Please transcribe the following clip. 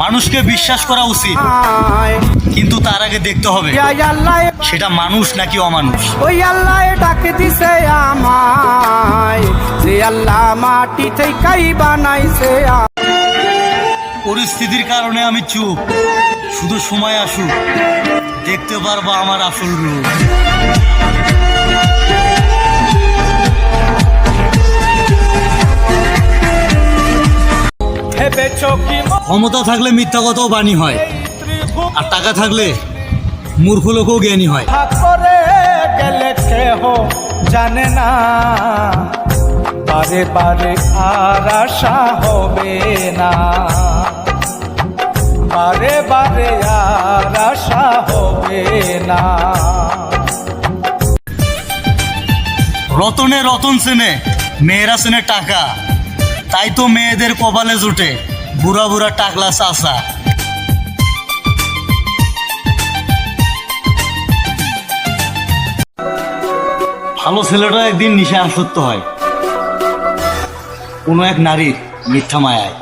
মানুষকে বিশ্বাস করা উচিত, কিন্তু তার আগে দেখতে হবে সেটা মানুষ নাকি অমানুষ। ওই আল্লাহ ডাকে দিছে আমায়, যে আল্লাহ মাটি থেকেই বানাইছে। পরিস্থিতির কারণে আমি চুপ, শুধু সময় আসুক দেখতে পারবো আমার আসল রূপ। ক্ষমতা থাকলে মিথ্যা কথাও বাণী হয়, আর টাকা থাকলে মূর্খ লোকও জ্ঞানী হয়। করে গেলে কেহ জানে না, বারে বারে আর আশা হবে না, বারে বারে আর আশা হবে না। রতনে রতন চেনে, মেয়েরা চেনে টাকা, তাই তো মেয়েদের কপালে জুটে বুড়া বুড়া টাকলা চাচা। ভালো ছেলেটা একদিন নিশায় আসক্ত হয় কোনো এক নারীর মিথ্যা মায়ায়।